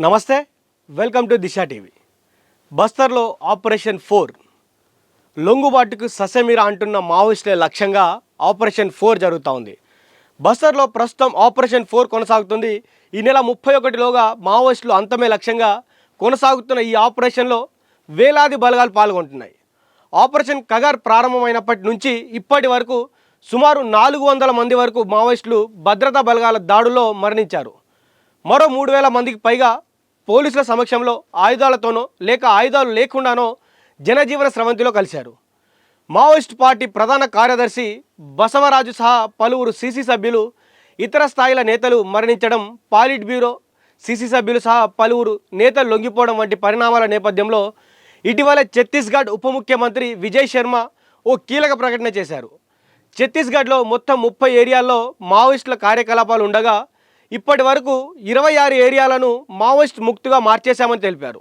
నమస్తే, welcome to Disha TV. బస్తర్లో operation 4 లొంగుబాటుకు ససెమిరా అంటున్న మావోయిస్టుల లక్ష్యంగా ఆపరేషన్ 4 జరుగుతూ ఉంది. బస్తర్లో ప్రస్తుతం ఆపరేషన్ 4 కొనసాగుతుంది. ఈ నెల 31లోగా మావోయిస్టులు అంతమే లక్ష్యంగా కొనసాగుతున్న ఈ ఆపరేషన్లో వేలాది బలగాలు పాల్గొంటున్నాయి. ఆపరేషన్ కగార్ ప్రారంభమైనప్పటి నుంచి ఇప్పటి వరకు సుమారు 400 మంది వరకు మావోయిస్టులు భద్రతా బలగాల దాడుల్లో మరణించారు. మరో 3000 మందికి పైగా పోలీసుల సమక్షంలో ఆయుధాలతోనో లేక ఆయుధాలు లేకుండానో జనజీవన స్రవంతిలో కలిశారు. మావోయిస్ట్ పార్టీ ప్రధాన కార్యదర్శి బసవరాజు సహా పలువురు సీసీ సభ్యులు, ఇతర స్థాయిల నేతలు మరణించడం, పాలిట్ బ్యూరో సీసీ సభ్యులు సహా పలువురు నేతలు లొంగిపోవడం వంటి పరిణామాల నేపథ్యంలో ఇటీవల ఛత్తీస్గఢ్ ఉప ముఖ్యమంత్రి విజయ్ శర్మ ఓ కీలక ప్రకటన చేశారు. ఛత్తీస్గఢ్లో మొత్తం 30 ఏరియాల్లో మావోయిస్టుల కార్యకలాపాలు ఉండగా ఇప్పటి వరకు 26 ఏరియాలను మావోయిస్ట్ ముక్తిగా మార్చేశామని తెలిపారు.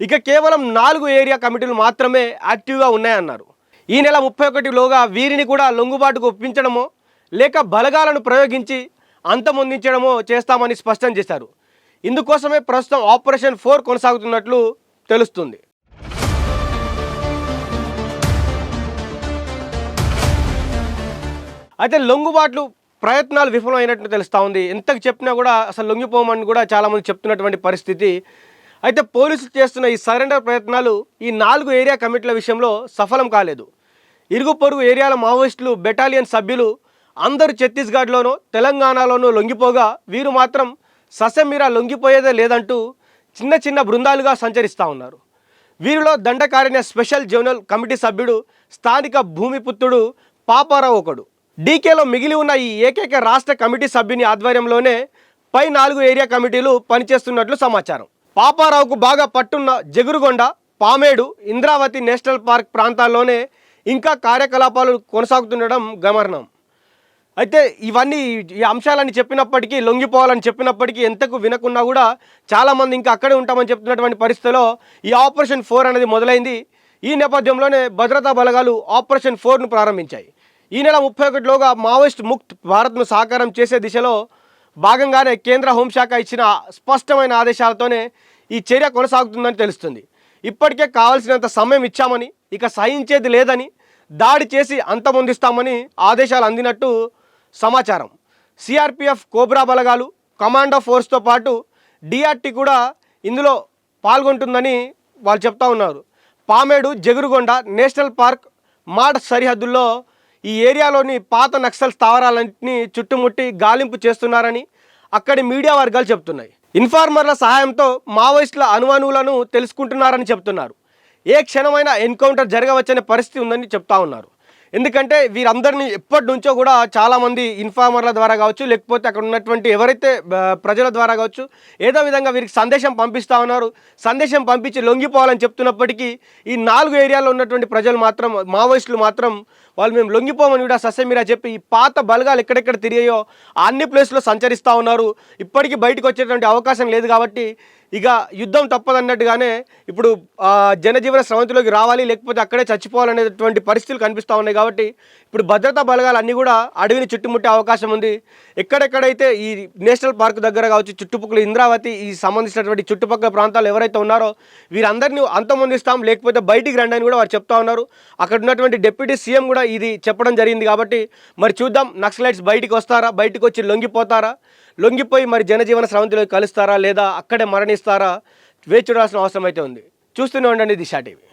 ఇక కేవలం 4 ఏరియా కమిటీలు మాత్రమే యాక్టివ్గా ఉన్నాయన్నారు. ఈ నెల 31లోగా వీరిని కూడా లొంగుబాటుకు ఒప్పించడమో లేక బలగాలను ప్రయోగించి అంతమొందించడమో చేస్తామని స్పష్టం చేశారు. ఇందుకోసమే ప్రస్తుతం ఆపరేషన్ 4 కొనసాగుతున్నట్లు తెలుస్తుంది. అయితే లొంగుబాట్లు ప్రయత్నాలు విఫలమైనట్టు తెలుస్తూ ఉంది. ఎంతకు చెప్పినా కూడా అసలు లొంగిపోమని కూడా చాలామంది చెప్తున్నటువంటి పరిస్థితి. అయితే పోలీసులు చేస్తున్న ఈ సరెండర్ ప్రయత్నాలు ఈ 4 ఏరియా కమిటీల విషయంలో సఫలం కాలేదు. ఇరుగు పొరుగు ఏరియాల మావోయిస్టులు బెటాలియన్ సభ్యులు అందరూ ఛత్తీస్గఢ్లోనూ తెలంగాణలోనూ లొంగిపోగా వీరు మాత్రం ససెమిరా లొంగిపోయేదే లేదంటూ చిన్న చిన్న బృందాలుగా సంచరిస్తూ ఉన్నారు. వీరిలో దండకారణ్య స్పెషల్ జోనల్ కమిటీ సభ్యుడు స్థానిక భూమిపుత్రుడు పాపారావు ఒకడు. డీకేలో మిగిలి ఉన్న ఈ ఏకైక రాష్ట్ర కమిటీ సభ్యుని ఆధ్వర్యంలోనే పై 4 ఏరియా కమిటీలు పనిచేస్తున్నట్లు సమాచారం. పాపారావుకు బాగా పట్టున్న జగురుగొండ, పామేడు, ఇంద్రావతి నేషనల్ పార్క్ ప్రాంతాల్లోనే ఇంకా కార్యకలాపాలు కొనసాగుతుండడం గమనార్హం. అయితే ఇవన్నీ ఈ అంశాలని చెప్పినప్పటికీ, లొంగిపోవాలని చెప్పినప్పటికీ ఎంతకు వినకున్నా కూడా చాలామంది ఇంకా అక్కడే ఉంటామని చెప్తున్నటువంటి పరిస్థితిలో ఈ ఆపరేషన్ 4 అనేది మొదలైంది. ఈ నేపథ్యంలోనే భద్రతా బలగాలు ఆపరేషన్ 4ను ప్రారంభించాయి. ఈ నెల 31లోగా మావోయిస్ట్ ముక్త్ భారత్ను సాకారం చేసే దిశలో భాగంగానే కేంద్ర హోంశాఖ ఇచ్చిన స్పష్టమైన ఆదేశాలతోనే ఈ చర్య కొనసాగుతుందని తెలుస్తుంది. ఇప్పటికే కావాల్సినంత సమయం ఇచ్చామని, ఇక సహించేది లేదని, దాడి చేసి అంతమొందిస్తామని ఆదేశాలు అందినట్టు సమాచారం. సిఆర్పిఎఫ్, కోబ్రా బలగాలు, కమాండో ఫోర్స్తో పాటు డిఆర్టీ కూడా ఇందులో పాల్గొంటుందని వాళ్ళు చెప్తా ఉన్నారు. పామేడు, జగురుగొండ నేషనల్ పార్క్, మాడ్ సరిహద్దుల్లో ఈ ఏరియాలోని పాత నక్సల్ స్థావరాలన్నింటినీ చుట్టుముట్టి గాలింపు చేస్తున్నారని అక్కడి మీడియా వర్గాలు చెప్తున్నాయి. ఇన్ఫార్మర్ల సహాయంతో మావోయిస్టుల అణువణువులను తెలుసుకుంటున్నారని చెప్తున్నారు. ఏ క్షణమైనా ఎన్కౌంటర్ జరగవచ్చనే పరిస్థితి ఉందని చెప్తా ఉన్నారు. ఎందుకంటే వీరందరినీ ఎప్పటి నుంచో కూడా చాలామంది ఇన్ఫార్మర్ల ద్వారా కావచ్చు, లేకపోతే అక్కడ ఉన్నటువంటి ఎవరైతే ప్రజల ద్వారా కావచ్చు, ఏదో విధంగా వీరికి సందేశం పంపిస్తూ ఉన్నారు. సందేశం పంపించి లొంగిపోవాలని చెప్తున్నప్పటికీ ఈ 4 ఏరియాలో ఉన్నటువంటి ప్రజలు మాత్రం, మావోయిస్టులు మాత్రం వాళ్ళు మేము లొంగిపోమని కూడా ససెమిరా చెప్పి ఈ పాత బలగాలు ఎక్కడెక్కడ తిరిగాయో అన్ని ప్లేస్లో సంచరిస్తూ ఉన్నారు. ఇప్పటికీ బయటకు వచ్చేటువంటి అవకాశం లేదు కాబట్టి ఇక యుద్ధం తప్పదన్నట్టుగానే ఇప్పుడు జనజీవన స్రవంతిలోకి రావాలి, లేకపోతే అక్కడే చచ్చిపోవాలనేటువంటి పరిస్థితులు కనిపిస్తూ ఉన్నాయి. కాబట్టి ఇప్పుడు భద్రతా బలగాలు అన్నీ కూడా అడవిని చుట్టుముట్టే అవకాశం ఉంది. ఎక్కడెక్కడైతే ఈ నేషనల్ పార్క్ దగ్గర కావచ్చు, చుట్టుపక్కల ఇంద్రావతి ఈ సంబంధించినటువంటి చుట్టుపక్కల ప్రాంతాలు ఎవరైతే ఉన్నారో వీరందరినీ అంతమొందిస్తాం, లేకపోతే బయటికి రండి అని కూడా వారు చెప్తా ఉన్నారు. అక్కడ ఉన్నటువంటి డిప్యూటీ సీఎం కూడా ఇది చెప్పడం జరిగింది. కాబట్టి మరి చూద్దాం, నక్సలైట్స్ బయటికి వస్తారా, బయటకు వచ్చి లొంగిపోతారా, లొంగిపోయి మరి జనజీవన స్రవంతిలోకి కలుస్తారా లేదా అక్కడే మరణిస్తారా వేచి చూడాల్సిన అవసరం అయితే ఉంది. చూస్తూనే ఉండండి దిశా టీవీ.